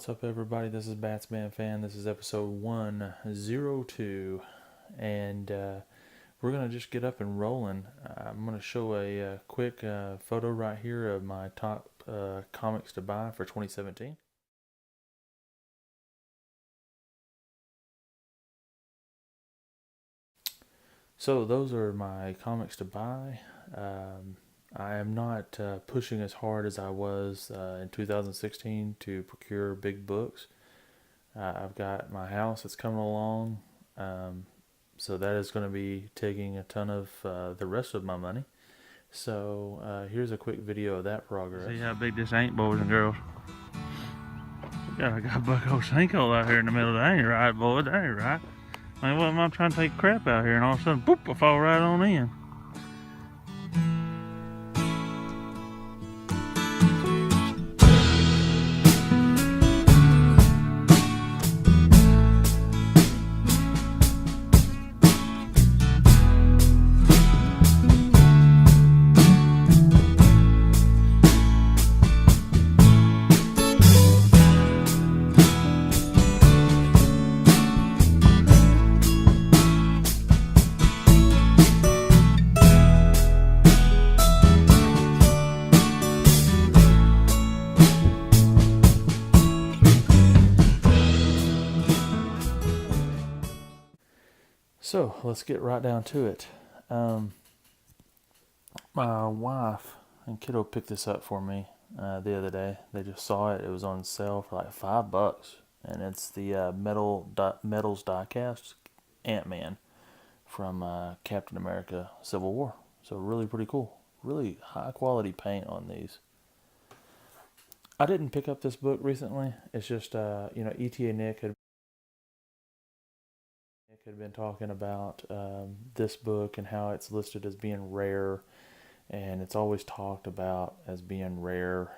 What's up, everybody? This is Batsman Fan. This is episode 102, and we're gonna just get up and rolling. I'm gonna show a quick photo right here of my top comics to buy for 2017. So those are my comics to buy. I am not pushing as hard as I was in 2016 to procure big books. I've got my house that's coming along, so that is going to be taking a ton of the rest of my money. So here's a quick video of that progress. See how big this ain't, boys and girls. I got bucko sinkhole out here in the middle. That ain't right, boys. That ain't right. I mean, what am I trying to take crap out here and all of a sudden, boop, I fall right on in. So let's get right down to it. My wife and kiddo picked this up for me the other day. They just saw it. It was on sale for like $5, and it's the Metals diecast Ant-Man from Captain America: Civil War. So really pretty cool. Really high quality paint on these. I didn't pick up this book recently. It's just ETA Nick had been talking about this book and how it's listed as being rare, and it's always talked about as being rare.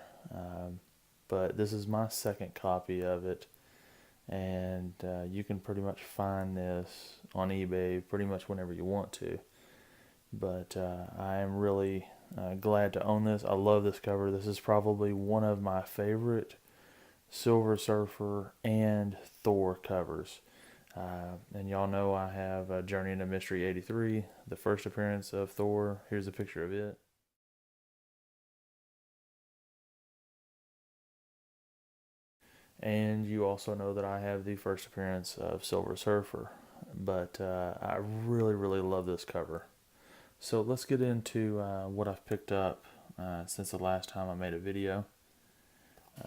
But this is my second copy of it, and you can pretty much find this on eBay pretty much whenever you want to. But I am really glad to own this. I love this cover. This is probably one of my favorite Silver Surfer and Thor covers. And y'all know I have Journey into Mystery 83, the first appearance of Thor. Here's a picture of it. And you also know that I have the first appearance of Silver Surfer. But I really, really love this cover. So let's get into what I've picked up since the last time I made a video.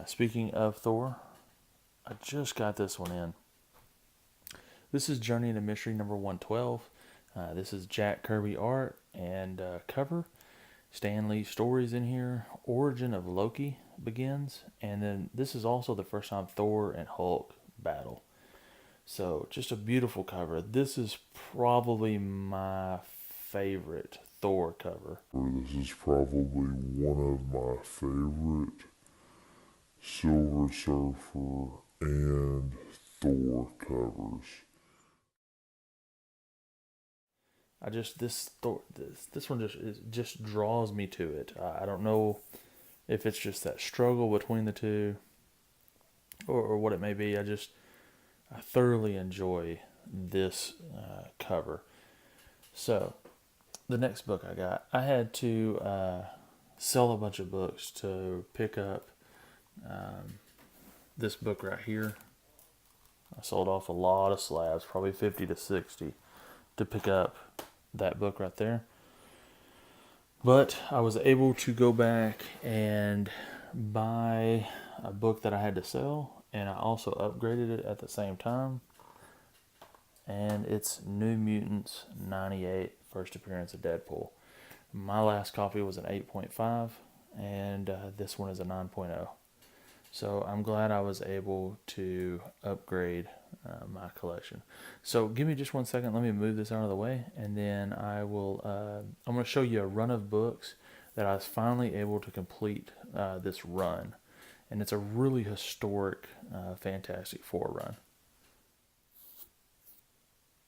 Speaking of Thor, I just got this one in. This is Journey into Mystery number 112. This is Jack Kirby art and cover. Stan Lee stories in here. Origin of Loki begins. And then this is also the first time Thor and Hulk battle. So just a beautiful cover. This is probably my favorite Thor cover. This is probably one of my favorite Silver Surfer and Thor covers. This one just draws me to it. I don't know if it's just that struggle between the two, or what it may be. I thoroughly enjoy this cover. So the next book I had to sell a bunch of books to pick up this book right here. I sold off a lot of slabs, probably 50 to 60, to pick up that book right there. But I was able to go back and buy a book that I had to sell, and I also upgraded it at the same time. And it's New Mutants 98, first appearance of Deadpool. My last copy was an 8.5, and this one is a 9.0. So I'm glad I was able to upgrade my collection. So give me just 1 second. Let me move this out of the way, and then I will. I'm going to show you a run of books that I was finally able to complete this run, and it's a really historic Fantastic Four run.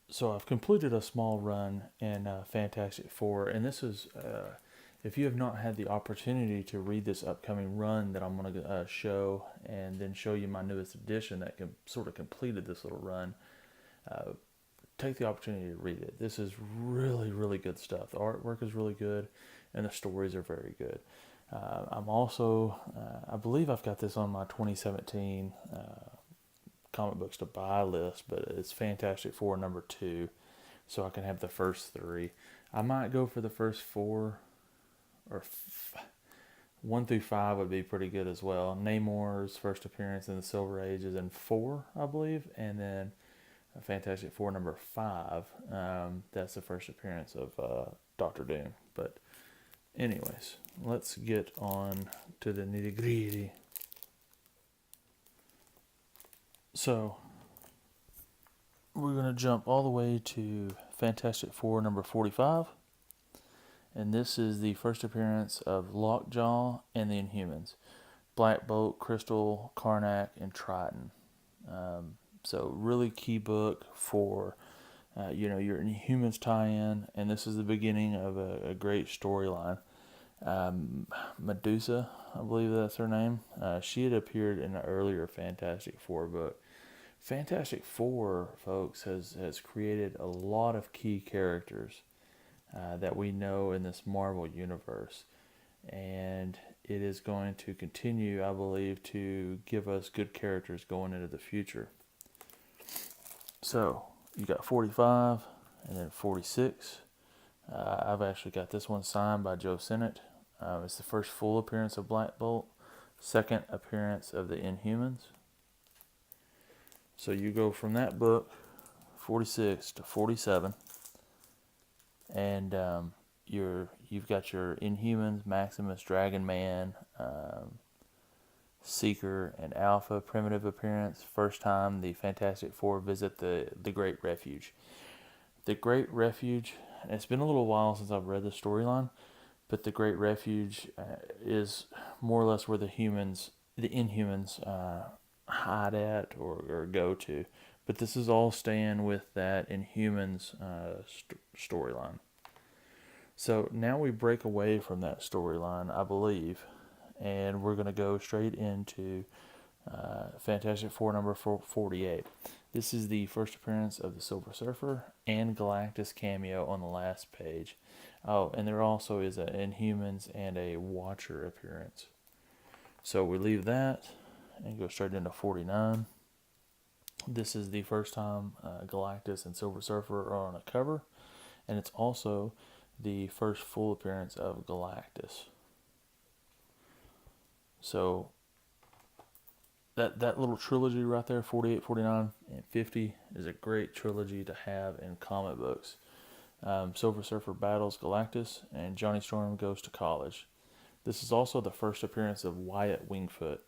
So I've completed a small run in Fantastic Four, and this is if you have not had the opportunity to read this upcoming run that I'm going to show, and then show you my newest edition that sort of completed this little run, take the opportunity to read it. This is really, really good stuff. The artwork is really good, and the stories are very good. I'm also, I believe I've got this on my 2017 comic books to buy list, but it's Fantastic Four #2, so I can have the first 3. I might go for the first 4, or 1 through 5 would be pretty good as well. Namor's first appearance in the Silver Age is in 4, I believe, and then Fantastic Four #5. That's the first appearance of Doctor Doom. But anyways, let's get on to the nitty gritty. So we're gonna jump all the way to Fantastic Four #45, and this is the first appearance of Lockjaw and the Inhumans, Black Bolt, Crystal, Karnak, and Triton. So really key book for your Inhumans tie-in, and this is the beginning of a great storyline. Medusa, I believe that's her name. She had appeared in an earlier Fantastic Four book. Fantastic Four, folks, has created a lot of key characters that we know in this Marvel universe, and it is going to continue, I believe, to give us good characters going into the future. So you got 45 and then 46. I've actually got this one signed by Joe Sinnott. It's the first full appearance of Black Bolt, second appearance of the Inhumans. So you go from that book, 46 to 47, and you've got your Inhumans, Maximus, Dragon Man, Seeker, and Alpha primitive appearance. First time the Fantastic Four visit the Great Refuge. The Great Refuge, it's been a little while since I've read the storyline, but the Great Refuge is more or less where the Inhumans hide at or go to. But this is all staying with that Inhumans storyline. So now we break away from that storyline, I believe, and we're going to go straight into Fantastic Four #48. This is the first appearance of the Silver Surfer and Galactus cameo on the last page. Oh, and there also is an Inhumans and a Watcher appearance. So we leave that and go straight into 49. This is the first time Galactus and Silver Surfer are on a cover, and it's also the first full appearance of Galactus. So that little trilogy right there, 48, 49, and 50, is a great trilogy to have in comic books. Silver Surfer battles Galactus, and Johnny Storm goes to college. This is also the first appearance of Wyatt Wingfoot.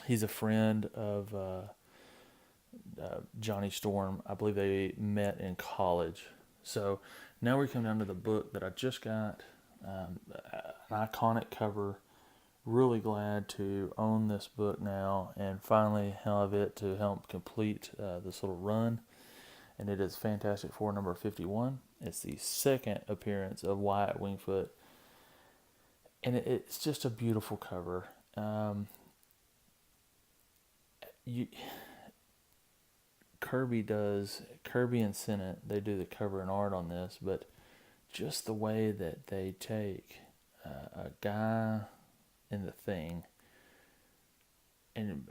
He's a friend of Johnny Storm. I believe they met in college. So now we come down to the book that I just got. An iconic cover. Really glad to own this book now and finally have it to help complete this little run. And it is Fantastic Four #51. It's the second appearance of Wyatt Wingfoot. And it's just a beautiful cover. Kirby and Sinnott, they do the cover and art on this, but just the way that they take a guy in the Thing, and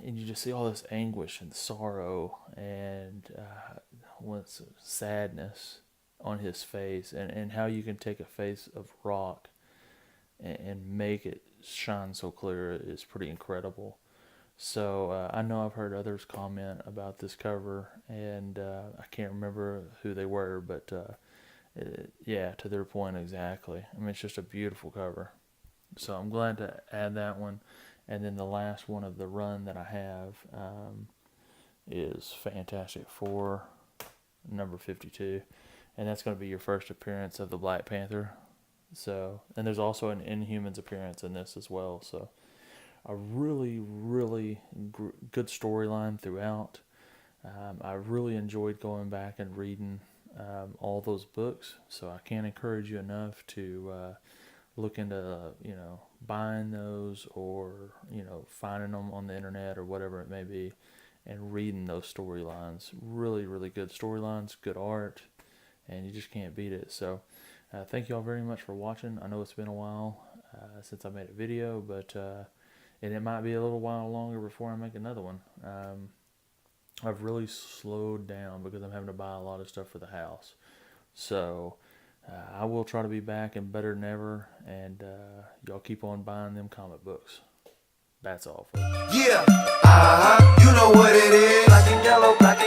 you just see all this anguish and sorrow and sadness on his face, and how you can take a face of rock and make it shine so clear is pretty incredible. So I know I've heard others comment about this cover, and I can't remember who they were, but to their point exactly. I mean, it's just a beautiful cover. So I'm glad to add that one. And then the last one of the run that I have is Fantastic Four #52. And that's going to be your first appearance of the Black Panther. So, and there's also an Inhumans appearance in this as well. So a really, really good storyline throughout. I really enjoyed going back and reading all those books. So I can't encourage you enough to look into, buying those, or, finding them on the internet or whatever it may be, and reading those storylines. Really, really good storylines, good art, and you just can't beat it. So thank you all very much for watching. I know it's been a while since I made a video, but and it might be a little while longer before I make another one. I've really slowed down because I'm having to buy a lot of stuff for the house. So I will try to be back and better than ever, and y'all keep on buying them comic books. That's all, folks. Yeah, you know what it is. Black and yellow, black